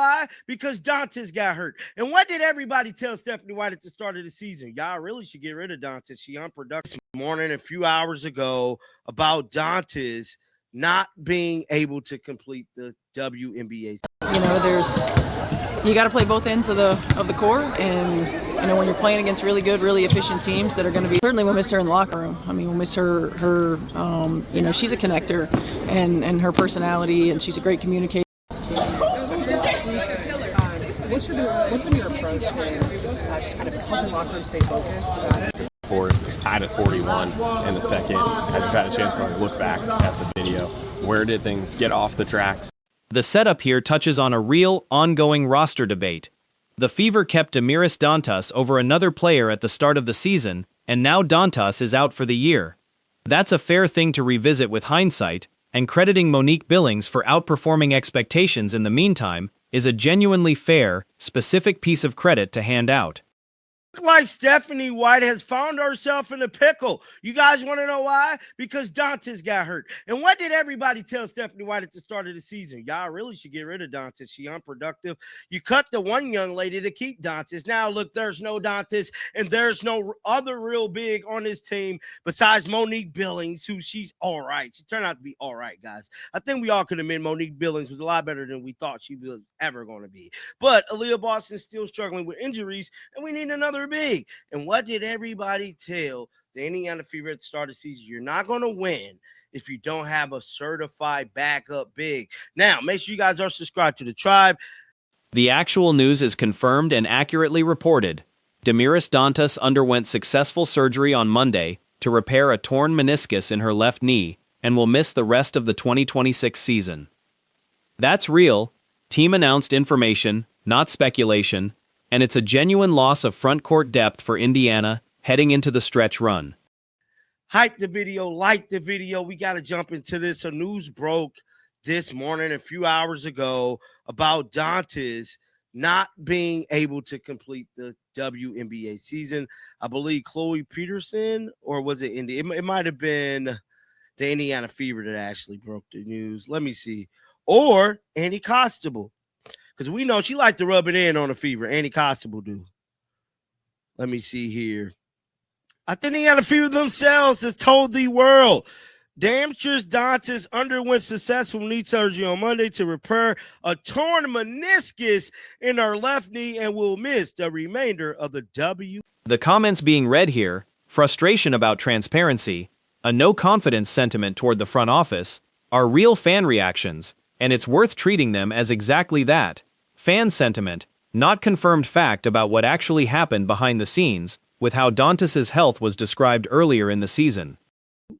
why? Because Dantas got hurt. And what did everybody tell Stephanie White at the start of the season? Y'all really should get rid of Dantas. She unproductive this morning a few hours ago about Dantas not being able to complete the WNBA. You got to play both ends of the court, and when you're playing against really good, really efficient teams that are going to be, certainly we'll miss her in the locker room. I mean, we'll miss her. She's a connector, and her personality, and she's a great communicator. What's been your approach to just kind of helping the locker room stay focused? It was tied at 41 in the second. As you've had a chance to look back at the video, where did things get off the tracks? The setup here touches on a real, ongoing roster debate. The Fever kept Damiris Dantas over another player at the start of the season, and now Dantas is out for the year. That's a fair thing to revisit with hindsight, and crediting Monique Billings for outperforming expectations in the meantime is a genuinely fair, specific piece of credit to hand out. Like Stephanie White has found herself in a pickle. You guys want to know why? Because Dantas got hurt. And what did everybody tell Stephanie White at the start of the season? Y'all really should get rid of Dantas. She unproductive. You cut the one young lady to keep Dantas. Now, look, there's no Dantas, and there's no other real big on this team besides Monique Billings, who she's all right. She turned out to be all right, guys. I think we all could admit Monique Billings was a lot better than we thought she was ever going to be. But Aaliyah Boston's still struggling with injuries, and we need another big. And what did everybody tell the Indiana Fever at the start of the season? You're not going to win if you don't have a certified backup big. Now, make sure you guys are subscribed to the tribe. The actual news is confirmed and accurately reported. Damiris Dantas underwent successful surgery on Monday to repair a torn meniscus in her left knee and will miss the rest of the 2026 season. That's real, team-announced information, not speculation, and it's a genuine loss of front court depth for Indiana heading into the stretch run. Hype the video, like the video. We got to jump into this. A news broke this morning a few hours ago about Dantas not being able to complete the WNBA season. I believe Chloe Peterson, or was it Indy? It might have been the Indiana Fever that actually broke the news. Let me see. Or Annie Costable. Because we know she liked to rub it in on the Fever. Annie Costable do. Let me see here. I think they had a few of themselves that told the world. Damiris Dantas underwent successful knee surgery on Monday to repair a torn meniscus in her left knee and will miss the remainder of the W. The comments being read here, frustration about transparency, a no-confidence sentiment toward the front office, are real fan reactions, and it's worth treating them as exactly that. Fan sentiment, not confirmed fact about what actually happened behind the scenes with how Dantas' health was described earlier in the season.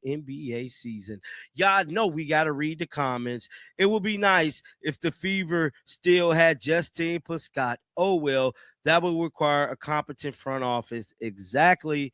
NBA season. Y'all know we got to read the comments. It would be nice if the Fever still had Justine Prescott. Oh, well, that would require a competent front office. Exactly.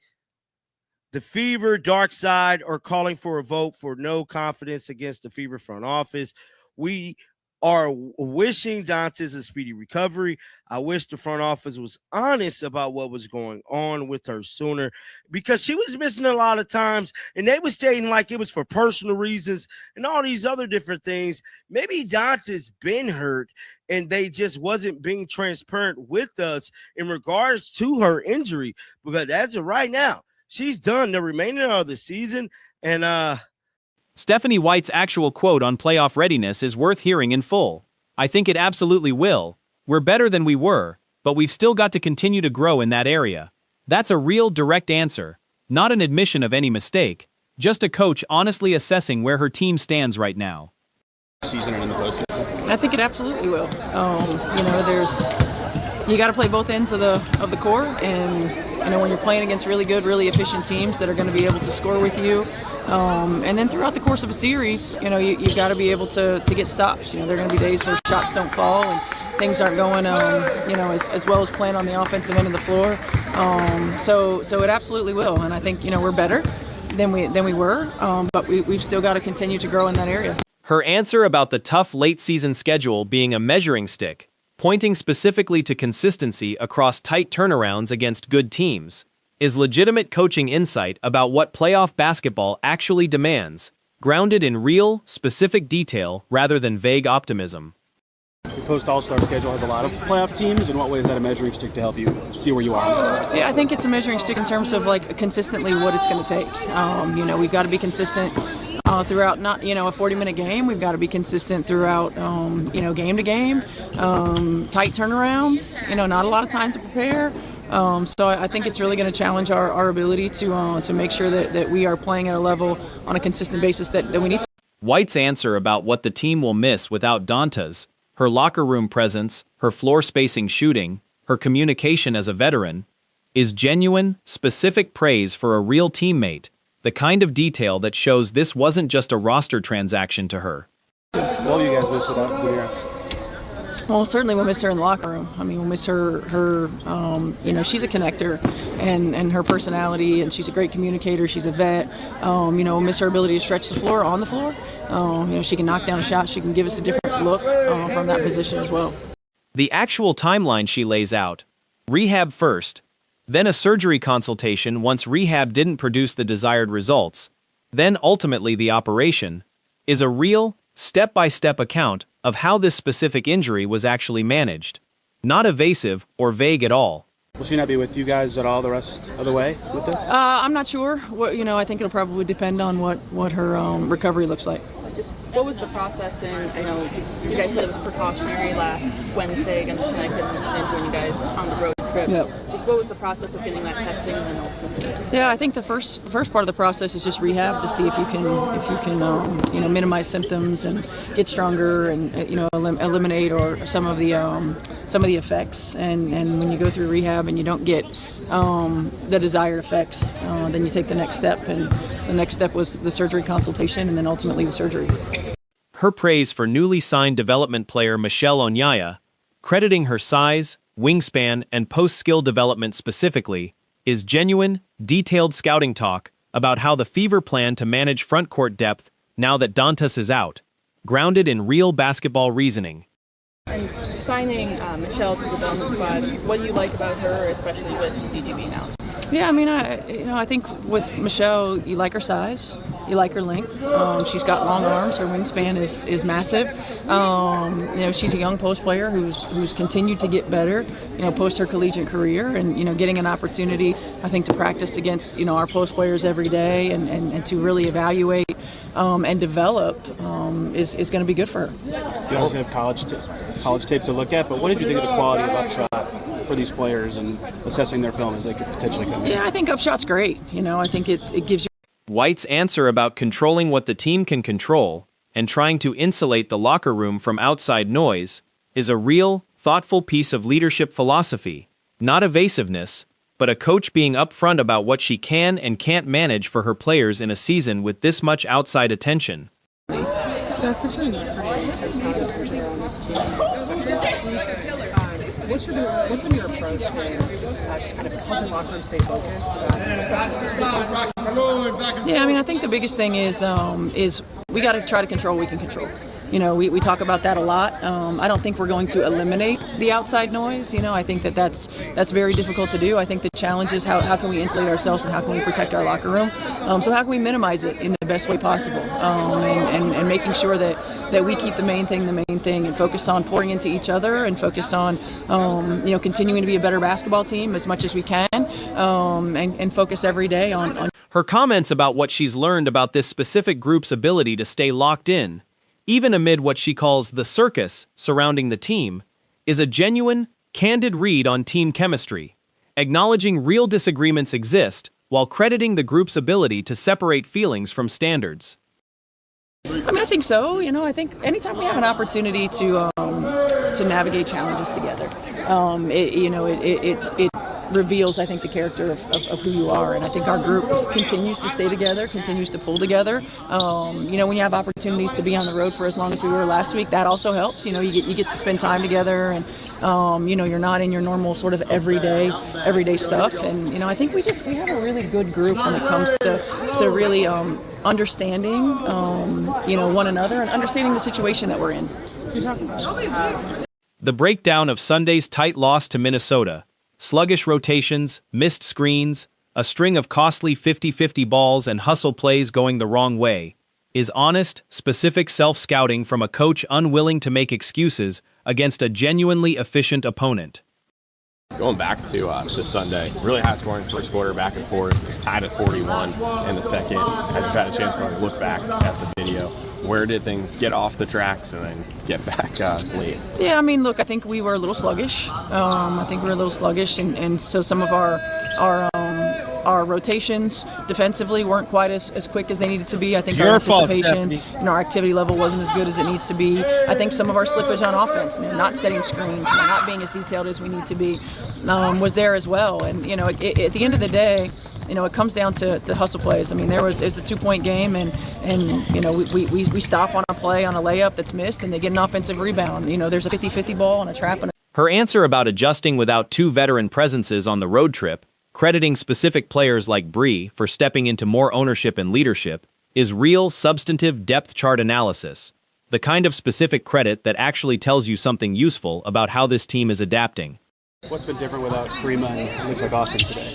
The Fever dark side are calling for a vote for no confidence against the Fever front office. We are wishing Dantas a speedy recovery. I wish the front office was honest about what was going on with her sooner, because she was missing a lot of times, and they were stating like it was for personal reasons and all these other different things. Maybe Dantas been hurt, and they just wasn't being transparent with us in regards to her injury, because as of right now, she's done the remainder of the season, and Stephanie White's actual quote on playoff readiness is worth hearing in full. I think it absolutely will. We're better than we were, but we've still got to continue to grow in that area. That's a real direct answer, not an admission of any mistake, just a coach honestly assessing where her team stands right now. Season and in the postseason? I think it absolutely will. You got to play both ends of the court, and when you're playing against really good, really efficient teams that are going to be able to score with you. And then throughout the course of a series, you got to be able to get stops. There are going to be days where shots don't fall and things aren't going, as well as planned on the offensive end of the floor. So it absolutely will. And I think, we're better than we were, but we've still got to continue to grow in that area. Her answer about the tough late-season schedule being a measuring stick, pointing specifically to consistency across tight turnarounds against good teams, is legitimate coaching insight about what playoff basketball actually demands, grounded in real, specific detail rather than vague optimism. The post-All-Star schedule has a lot of playoff teams. In what way is that a measuring stick to help you see where you are? Yeah, I think it's a measuring stick in terms of like consistently what it's going to take. We've got to be consistent throughout, not a 40-minute game. We've got to be consistent throughout, game to game, tight turnarounds. Not a lot of time to prepare. So I think it's really going to challenge our ability to make sure that we are playing at a level on a consistent basis that we need to. White's answer about what the team will miss without Dantas, her locker room presence, her floor spacing shooting, her communication as a veteran, is genuine, specific praise for a real teammate, the kind of detail that shows this wasn't just a roster transaction to her. What will you guys miss without Damiris? Well, certainly we'll miss her in the locker room. I mean, we'll miss her she's a connector and her personality, and she's a great communicator. She's a vet. We'll miss her ability to stretch the floor on the floor. She can knock down a shot. She can give us a different look from that position as well. The actual timeline she lays out: rehab first, then a surgery consultation once rehab didn't produce the desired results, then ultimately the operation, is a real, step-by-step account of how this specific injury was actually managed. Not evasive or vague at all. Will she not be with you guys at all the rest of the way with this? I'm not sure. I think it'll probably depend on what her recovery looks like. Just what was the process? And I know you guys said it was precautionary last Wednesday against Connecticut and joining you guys on the road trip. Yep. Just what was the process of getting that testing and then ultimately? Yeah, I think the first part of the process is just rehab to see if you can minimize symptoms and get stronger and eliminate or some of the effects. And when you go through rehab and you don't get the desired effects, then you take the next step, and the next step was the surgery consultation and then ultimately the surgery. Her praise for newly signed development player Michelle Onyaya, crediting her size, wingspan, and post-skill development specifically, is genuine, detailed scouting talk about how the Fever plan to manage front court depth now that Dantas is out, grounded in real basketball reasoning. And signing Michelle to the development squad, what do you like about her, especially with DDB now? Yeah, I mean, I think with Michelle, you like her size, you like her length. She's got long arms. Her wingspan is massive. She's a young post player who's continued to get better, post her collegiate career, and getting an opportunity, I think, to practice against our post players every day and to really evaluate and develop is going to be good for her. You obviously have college tape to look at, but what did you think of the quality of Upshot for these players and assessing their film as they could potentially come in? Yeah, I think Upshot's great. I think it gives you. White's answer about controlling what the team can control and trying to insulate the locker room from outside noise is a real, thoughtful piece of leadership philosophy, not evasiveness, but a coach being upfront about what she can and can't manage for her players in a season with this much outside attention. So if there's been pretty commentary on this team, what's been your approach in just kind of helping locker room stay focused? Yeah, I mean, I think the biggest thing is we got to try to control what we can control. We talk about that a lot. I don't think we're going to eliminate the outside noise. I think that's very difficult to do. I think the challenge is how can we insulate ourselves and how can we protect our locker room. So how can we minimize it in the best way possible, and making sure that we keep the main thing and focus on pouring into each other and focus on continuing to be a better basketball team as much as we can, and focus every day on. Her comments about what she's learned about this specific group's ability to stay locked in, even amid what she calls the circus surrounding the team, is a genuine, candid read on team chemistry, acknowledging real disagreements exist while crediting the group's ability to separate feelings from standards. I mean, I think so. I think anytime we have an opportunity to navigate challenges together, it reveals, I think, the character of who you are. And I think our group continues to stay together, continues to pull together. When you have opportunities to be on the road for as long as we were last week, that also helps. You get to spend time together, and you're not in your normal sort of everyday stuff. And I think we have a really good group when it comes to really understanding one another and understanding the situation that we're in. The breakdown of Sunday's tight loss to Minnesota, sluggish rotations, missed screens, a string of costly 50-50 balls and hustle plays going the wrong way, is honest, specific self-scouting from a coach unwilling to make excuses against a genuinely efficient opponent. Going back to Sunday, really high scoring first quarter, back and forth. It was tied at 41 in the second. As you've had a chance to look back at the video, where did things get off the tracks and then get back late? Yeah, I mean, look, I think we were a little sluggish. And so some of our rotations defensively weren't quite as quick as they needed to be. I think our anticipation and our activity level wasn't as good as it needs to be. I think some of our slippage on offense, not setting screens, not being as detailed as we need to be, was there as well. And at the end of the day, it comes down to hustle plays. I mean, it's a 2-point game, and we stop on a play on a layup that's missed, and they get an offensive rebound. There's a 50-50 ball on a trap. Her answer about adjusting without two veteran presences on the road trip, crediting specific players like Bree for stepping into more ownership and leadership, is real, substantive depth chart analysis, the kind of specific credit that actually tells you something useful about how this team is adapting. What's been different without Karima and it looks like Austin today?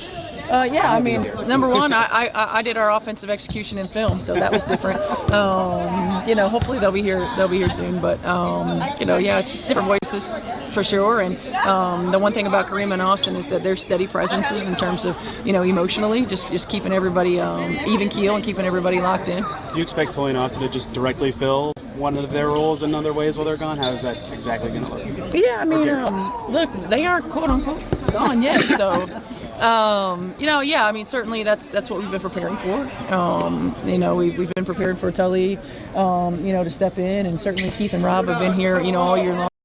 Yeah, I mean, number one, I did our offensive execution in film, so that was different. Hopefully they'll be here soon. But yeah, it's just different voices for sure. And the one thing about Kareem and Austin is that they're steady presences in terms of emotionally, just keeping everybody even keel and keeping everybody locked in. Do you expect Toy and Austin to just directly fill one of their roles in other ways while they're gone? How is that exactly going to look? Yeah, I mean, look, they aren't quote unquote gone yet, so. Yeah, I mean, certainly that's what we've been preparing for. We've been preparing for Tully, to step in, and certainly Keith and Rob have been here, all year long.